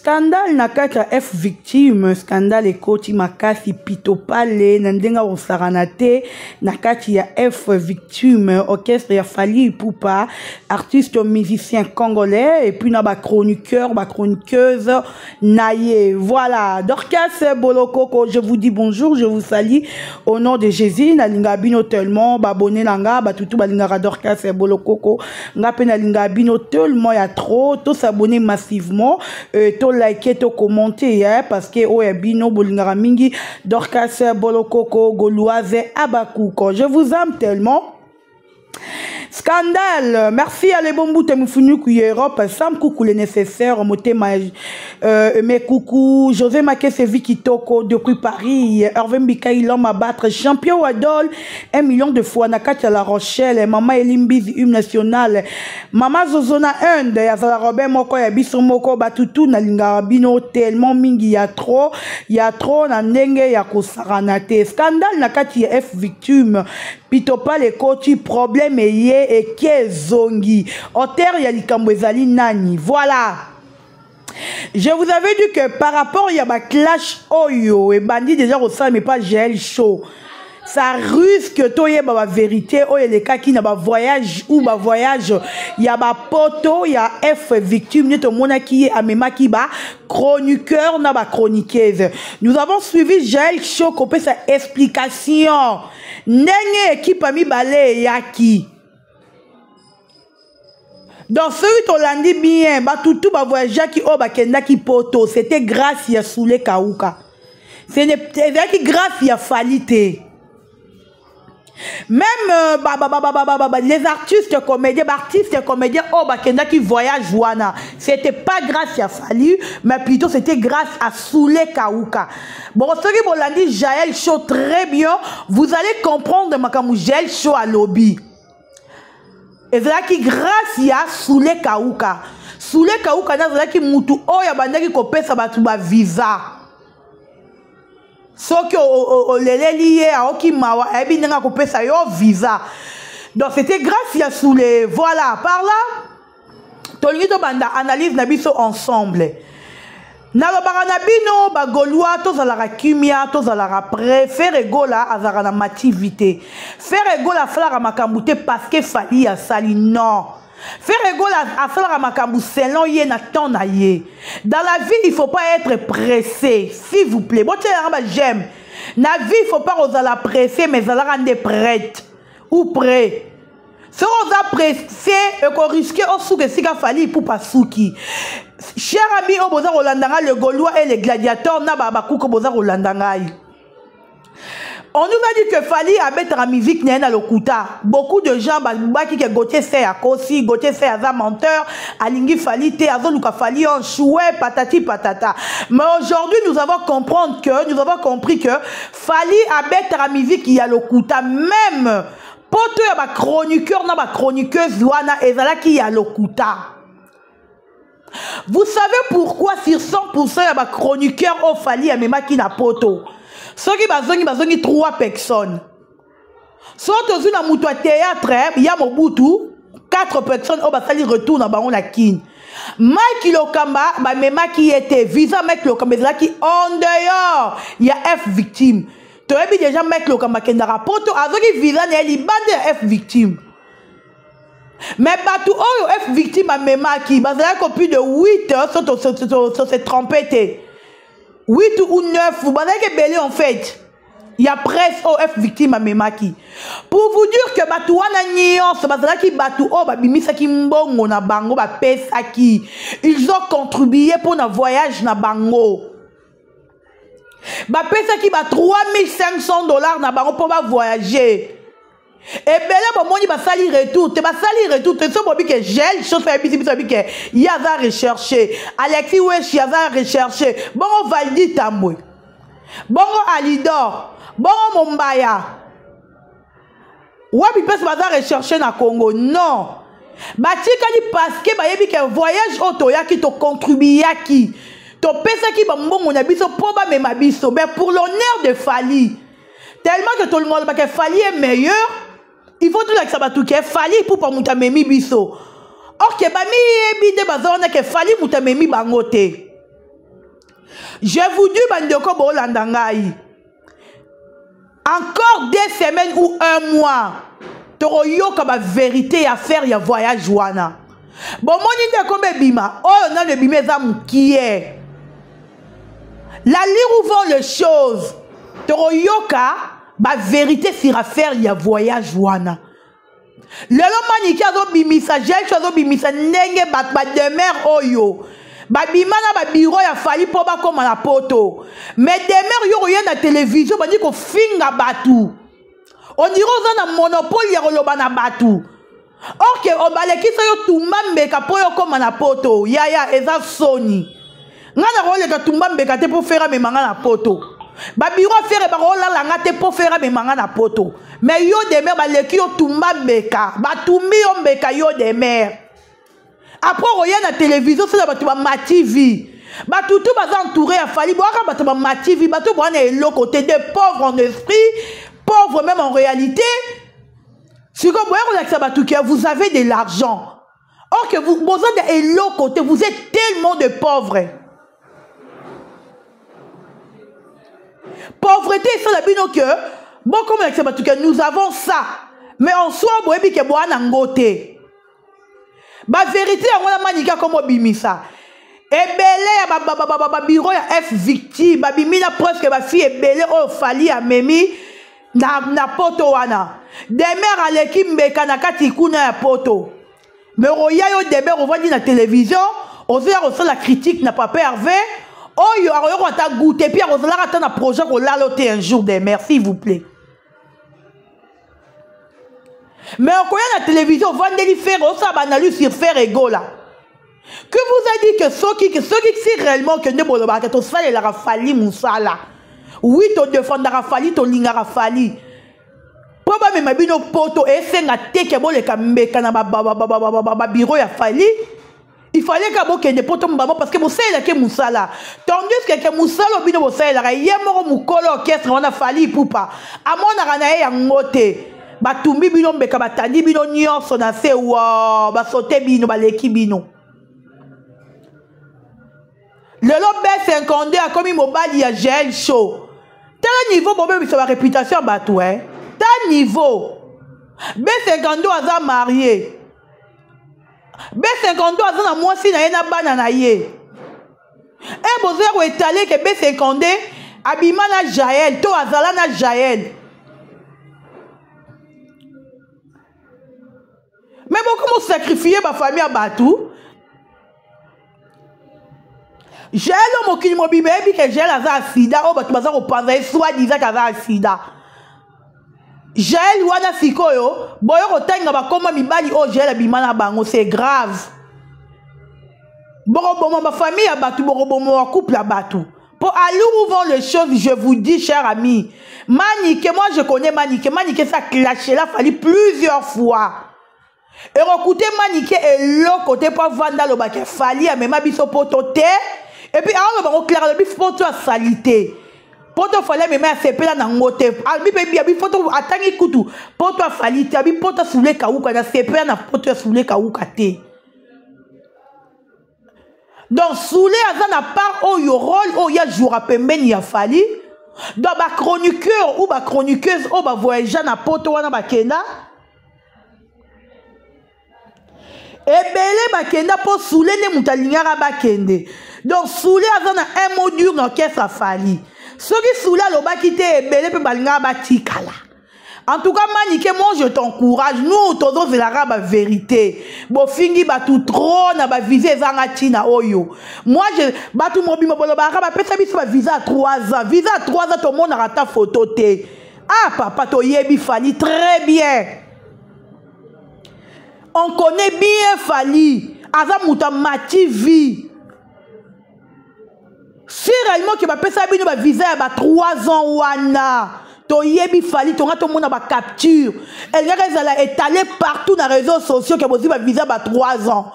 Scandale na kati ya F victime, scandale ekoti makasi pitopale na ndenga osarana te na kati ya F victime, orchestre ya Fally Ipupa, artiste musicien congolais et puis na ba chroniqueur, ba chroniqueuse naye. Voilà, Dorcas Bolokoko, je vous dis bonjour, je vous salue au nom de Jésus. Na linga bino tellement ba abonné nanga ba tutu ba linga Dorcas Bolokoko, nga pe na linga bino tellement ya trop, to s'abonner massivement. To liker, to commenter, parce que bino bolingara mingi Dorcas Bolokoko Gauloise Abakuko. Je vous aime tellement. Scandale, merci à les bambous temufunu ku Europe, Sam coucou les nécessaires, motema mes coucou, José Makese Vikitoko depuis Paris, Hervé Mbikaï l'homme à battre, champion Adol, 1 million de fois, Nakati à La Rochelle, Maman Elimbiz, hymne national, Maman Zozona Inde, Yazala Robert Moko, Yabiso Moko, Batutu, Nalingarabino, tellement mingi, y a trop, na nenge, ya kosaranate, scandale, Nakati F victime, Pitopa les coachs, problème et Kezongi. Oter Yalikambo ezali nani. Voilà. Je vous avais dit que par rapport à ma clash Oyo et bandit déjà au sein mais pas GL show. Ça risque to y ma vérité o les cas qui n'a pas voyage ou ba voyage y a ba poto y a F victime ne to mona qui a mema qui ba chroniqueur na ba chroniqueuse. Nous avons suivi GL show copé sa explication. Nenge équipe a mi balé yaki. Dans celui to landi bien, ba tout ba voyageur qui o ba kenda ki poto, c'était grâce à Soule Kauka. C'est qui grâce à Fally. Même les artistes comédiens oh ba kenda qui voyage wana, c'était pas grâce à Fally, mais plutôt c'était grâce à Soule Kauka. Bon, ce qui vous l'a dit Jaël Show très bien, vous allez comprendre makamu Jaël Show à lobby. Et c'est qui grâce à Soule Kauka. Soule Kauka na qui mutu oya bandaki kopesa batu ba visa. Soki o lele lié a oki mawa ebi nga kopesa yo visa. Donc c'était grâce à Soule. Voilà, par là tolini to banda analyse na biso ensemble. Na lobaka bino ba Gaulois tozalara kimia tozalara préféré gola azara na mativité. Faire gola flara makambute parce que Fally a sali non. Faire gola a flara makambu selon ye na temps na ye. Dans la vie, il faut pas être pressé, s'il vous plaît. Bon j'aime. Na vie, il faut pas osala pressé mais zala rendre prête ou prêt. Si on a pressé et qu'on risque au souke sika Fally pour pas souki. Cher ami, au boza Rolandanga, le Gaulois et les gladiateurs, n'a pas beaucoup boza Rolandanga. On nous a dit que Fally a mettre en musique n'a lokuta. Beaucoup de gens, qui que Gauthier c'est à Kossi, Gauthier c'est à menteur, Alingi Fally te, Azonuka Fally en chouet, patati patata. Mais aujourd'hui, nous avons compris que Fally a mettre en musique il y a lokuta même. Poto ya ba chroniqueur na ba chroniqueuse wana ezala qui ya lokuta. Vous savez pourquoi sur 100% ya ba chroniqueur au Fally ya mema ki na poto. Soki bazongi 3 personnes. Soit na mutu théâtre ya mobutu 4 personnes au basali retour na bango la kin. Mike Lokamba ba mema ki était visa Mike Lokamba ezala qui en dehors ya F victime. Tu as déjà mettre le Kamakendara poto avec visa ne li bande F victime. Mais batu oyo F victime a mema ki bazala ko plus de 8 heures sur cette trompette. 8 ou 9 vous bazala que belé en fait. Il y a presque au F victime a mema ki. Pour vous dire que batu wana nyonso bazala ki batu o ba bimisa ki mbongo na bango ba pesa ki. Ils ont contribué pour un voyage na bango. Ba pesa ki ba $3500 na bango pour ba voyager. Et bela ba moni ba sali retour, te ba sali retour, te so bobi que gel chose fait bisi bobi que yaza rechercher. Alexis Wesh yaza rechercher. Bongo Valdi Tambwe. Bongo Alidor. Bongo Mombaya. Wapi pesa baza rechercher na Congo? Non. Ba tika ni parce que ba yebi que voyage auto ya ki to contribuer ya ki. To pesa ki ba mbongo na biso po ba mema biso mais pour l'honneur de Fally tellement que tout le monde que Fally est meilleur il faut tout que ça va tout que Fally pour pas muta memi biso or que ba mi bide bazona que Fally muta memi bangote Je vous dis, bandeko bolandangai, encore 2 semaines ou 1 mois, toroyoka ba vérité à faire ya voyage wana. Bon, moni de comme bima, oh non le bima qui est. La lire où vont les choses, toroyoka ba vérité sur affaire ya voyage wana. Le lomani qui a zo bimisa, j'ai chose bimisa nenge ba demeure oyo. Babimana ba bureau ya fali po ba comme na poto. Mais demeure yo rien na télévision ba dit ko finga batu. On dirait que on a monopole ya roloba na batu. Ok, on baleki sa yo tumba mbeka po yo comme na poto. Ya eza soni. Ngana role ka tumba mbeka te pour faire memanga na poto. Ba bureau faire ba rola la ngate pour faire memanga na poto. Mais yo demeure baleki yo tumba mbeka. Ba tumbi yo mbeka yo demeure. Après, on regarde la télévision, c'est la ma TV. Tout va entouré à Fali. Ma TV, tout va être côté des pauvres en esprit, pauvres même en réalité. Si vous avez de l'argent, or que vous avez de l'autre côté, vous êtes tellement de pauvres. Pauvreté, c'est la bino que, bon, comme nous avons ça, mais en soi, vous avez que vous avez un côté. Ba vérité on a manika comme bimisa ebele bureau ya F victime ba bimina presque ba fille ebele o fali a memi na poto wana demer à l'équipe mbeka na kati kuna ya poto mais roya yo demer on voit na télévision on veut reçoit la critique n'a pas pervé oh yo aroyo ta goûter puis on la attend na projet ko laloter un jour demer s'il vous plaît. Mais on connaît la télévision, on va faire ça, analyse sur faire égaux là. Que vous a dit que ceux qui c'est réellement que ne bolobaka que ton sale la rafali moussala. Oui, ton défendre rafali, ton linga rafali. Probablement même bino poto et senga teke bo le kambeka na ba bureau ya fali. Il fallait que bo kende poto mbamo parce que mo sala ke moussala. Tandis que moussala bino bo sala ra yemoro mukolo orchestre on a fali poupa. Amona rana ya ngote. Batumbi bino mbeka batandi bino nyonso na se wa basote bino baleki bino lelo B52 a commis mobile ya gel show tel niveau bobe biso ba réputation batou hein tel niveau B52 aza marié B52 aza na mwasi na ye na bana na ye e bozo ko étaler que B52 abima na Jaël to azala na Jaël. Mais beaucoup m'ont sacrifié ma famille à Batou. J'ai l'homme qui m'a dit que j'ai la sida. Oh, bah, tu vas au panza, soit disant qu'elle a sida. J'ai l'ouana sikoyo. Boyo, rotenga, bah, comment mi bali, oh, j'ai la bimana bango, c'est grave. Borobomo, ma famille à Batou, borobomo, un couple à Batou. Pour aller où vont les choses, je vous dis, cher ami, Manique, moi je connais Manique, Manique, ça clashé là, fallu plusieurs fois. Et écoutez maniqué et l'autre côté pour vendre le bac fali à même biso pototé et puis alors on va clair le bif poto salité poto fallait même à CP là dans ngote albi baby abi photo atangi kutu poto falite abi poto soule kauka na CP na poto soule kauka té donc soule azana part au yo rôle au ya jour à pembeni ya fali dans ba chroniqueur ou ba chroniqueuse ou ba voyager na poto wana ba kenda. Ebele bakenda pour souler ne mutalingara bakende. Donc souler azana un mot dur dans qu'est-ce ça fali. Ceux qui souler lo bakite ebele pe balingara batikala. En tout cas manique moi je t'encourage nous todos de la raba vérité. Bo fingi batu trop na ba viser zanga tina oyo. Moi je batu mobi mobolo ba raba pesa biso ba visa 3 ans. Visa 3 ans tout le monde a ta photo té. Ah papa to yebi fali très bien. On connaît bien Fali. Azamuta mati vie. Si réellement que ma personne a visa à 3 ans wana. To yebi Fali, ton tout le monde a capture. Elle a étalé partout dans les réseaux sociaux que vous avez visa à 3 ans.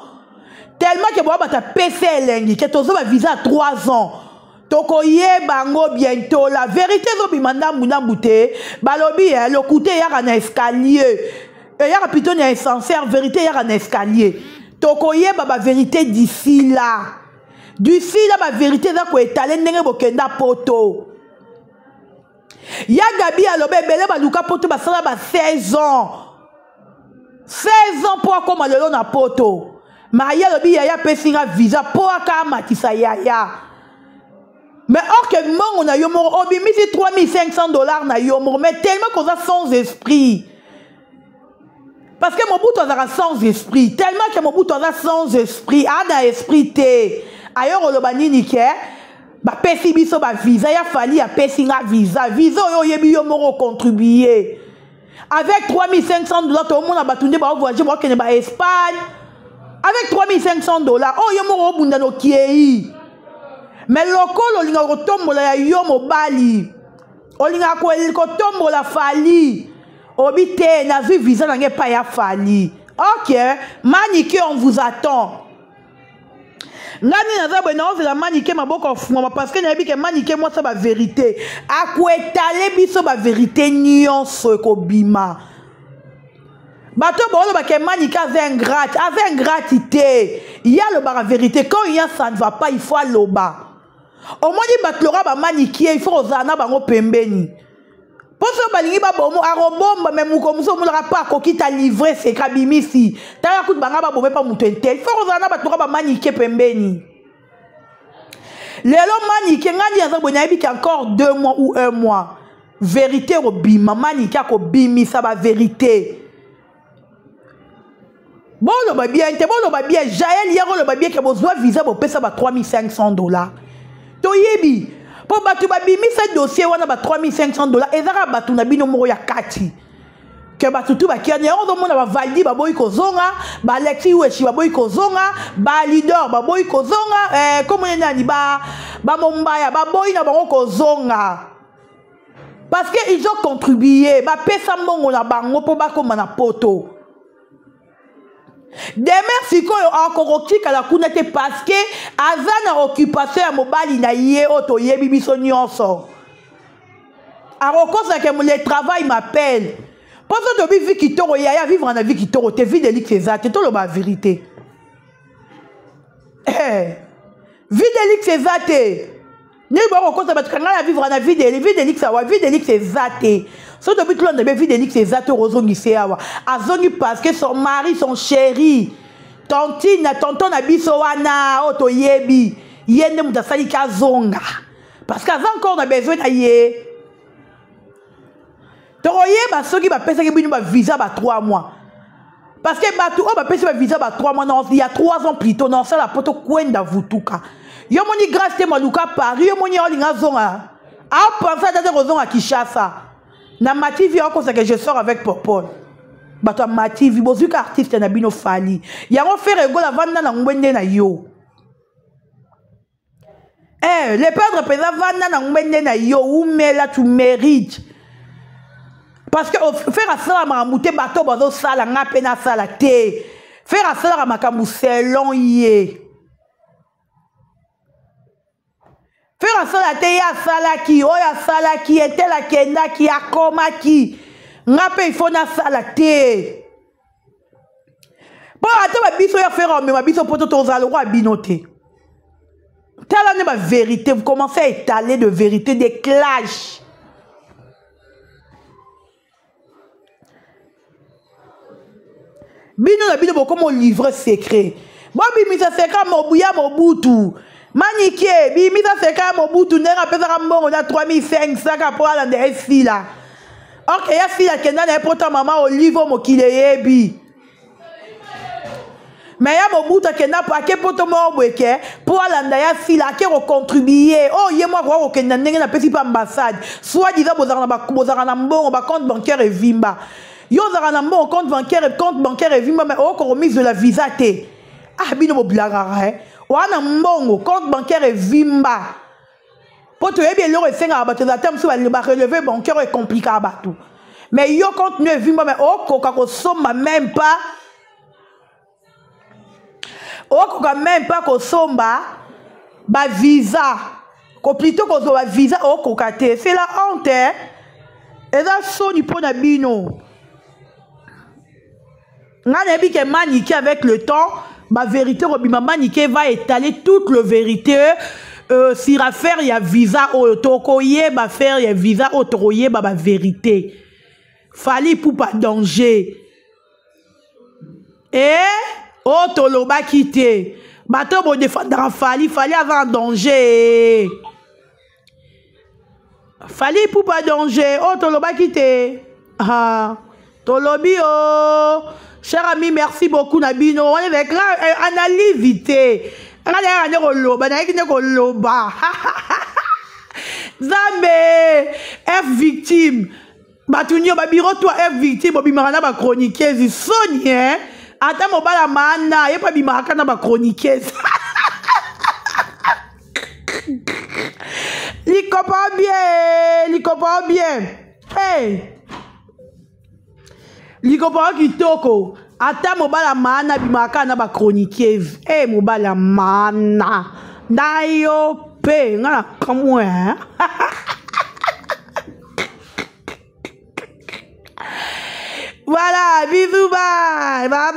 Tellement que vous avez PC lengi que tu as visa à 3 ans. Toko ye bango bientôt. La vérité zobimanda muna bouté. Balobi le côté y a un escalier. Et il y a plutôt un sincère vérité, il y a un escalier. Tokoye baba vérité d'ici là. D'ici là, ma vérité, ça quoi étaler n'engé bokenda poto. Ya Gabi alobe belé baluka poto basala ba 16 ans. 16 ans pour comme le na poto. Maria lobi yaya pesinga visa pour aka matisa yaya. Mais or que mon on a yomo obimisi $3,500 na yomo mais tellement qu'on a sans esprit. Parce que mon bout on a sans esprit, tellement que mon bout on a sans esprit, a da esprit té. Ailleurs le banini ke ba pesi biso ba visa ya fali a pesinga visa yo yebi yo moro contribuer avec $3,500 tout le monde a batunde ba voyager ba kene ba Espagne avec $3,500 oh yo moro bunda no kiei mais lokolo linga kotombola ya yo mobali olinga ko tombola fali obité na vu visa na nge pa ya fali OK manique on vous attend. Ngani nazabwe na oze la manike maboko fuma parce que nabi ke manike moi ça ba vérité akwetale biso ba vérité nyonso ekobima bato bolo ba ke manike avec ingratité il y a le ba vérité quand il y a ça ne va pas il faut loba au moins di batlora ba manike il faut ozana bango pembeni poso balingi ba bomo arobomba même ko muso mulaka pa ko kita livrer c'est kabimisi tala kutu banga ba bombe pa mutu entel faut ozana batlora ba manike pembeni lelo manike ngandi azabo na yebiki encore 2 mois ou 1 mois vérité robima manike ko bimisa ba vérité bolo ba bien Jaël yaro lo ba bien ke bozwa visa bo pesa ba $3,500 to yebi po batu ba bimisa dossier wana ba $3,500 ezaka batu na bino moko ya kati ke batu tu ba kianya on mona ba validi ba boy kozonga ba Alexis Weshi ba boy kozonga ba leader ba boy kozonga comme nani ba mombaya ba boy na bango kozonga parce que ils ont contribué ba pesa mbongo na bango po ba koma na poto. Demain si ko encore okika la kunete parce que azana occupation ya mobali na ye oto yebi biso nyonso arokosa que le travail m'appelle parce que tu vis qui toro ya vivre en vie qui toro te vie de l'X exact tout le ba vérité vie de l'X exact ni ba rokosa ba tukanga vivre en vie de l'X wa vie de l'X exact. So depuis tout le monde vie de l'X exact rozongi seawa azongi parce que son mari son chéri tontine tonton na biso wana oto yebi yende mutasali ka zonga parce que encore on a besoin na ye toroye ba soki ba pesa ke bino ba visa ba 3 mois parce que ba tout ba pesa ba visa ba 3 mois non il y a 3 ans plus tôt non ça la poto kwenda vutuka yo moni grâce te maluka Paris yo moni olinga zonga a penser à rozonga Kinshasa. Na mativi on que je sors avec Popol. Bato mativi bozu ka artiste na bino fali. Yango faire ego la vanda na ngwende na yo. Le perdre pesa vanda na ngwende na yo ou mais là tu mérites. Parce que faire ça makamute bato bazo sala ngape na sala te. Faire ça makamu selon yé. Faire ça te ya sala ki oya sala ki était la kenda ki akoma ki ngape il faut na sala te bon ata ba biso ya faire mais ba biso poto tozala roi binoté tala ne ba vérité vous commencez à étaler de vérité des clashs bino na bino comme livre secret bon bimisa secret mobuya mobutu Manique, bimisa seka mobutu nera pesa mbongo na 3,500 pour la ndesi là. OK, ya fila kenda na poto maman Olive mokile yebi. Mais ya mobutu kenda pa ke poto mo bweke pour la ndaya fila ke recontribuer. Oh ye moi ko kenda ndenge na pesi pa ambassade. Soit disant bozara na mbongo ba compte bancaire et vimba. Yo zara na mbongo compte bancaire et vimba mais oh ko remise de la visa te. Ah bino mo blagara hein. Wana mbongo compte bancaire et vimba pour te bien le resenga bato za terme sur ba relever bancaire est compliqué à batou mais yo compte ne vimba mais oh koka ko somba même pas ko somba ba visa ko plutôt ko zo ba visa oh koka te c'est la honte et ça soni pona bino ngana bi ke maniki avec le temps ma vérité maman Nike va étaler toute la vérité sur affaire il y a visa au tokoye ba faire il y a visa au tokoye ba vérité fali pour pas danger oh toloba quitter bato bo défendre fali avant danger fali pour pas danger oh toloba quitter ah tolobi oh cher ami, merci beaucoup Nabino. On est avec analyse vite. Zambe F victime. Batunyo babiro toi F victime obimarana ba chroniqueuse Sonia. Ata mobala mana yepa bimaraka na ba chroniqueuse. Li comprend bien. Hey. Likopara kitoko ata mobala mana bimaka na ba chroniqueuse mobala mana nayo pe ngala kamwe voilà bisous bye bye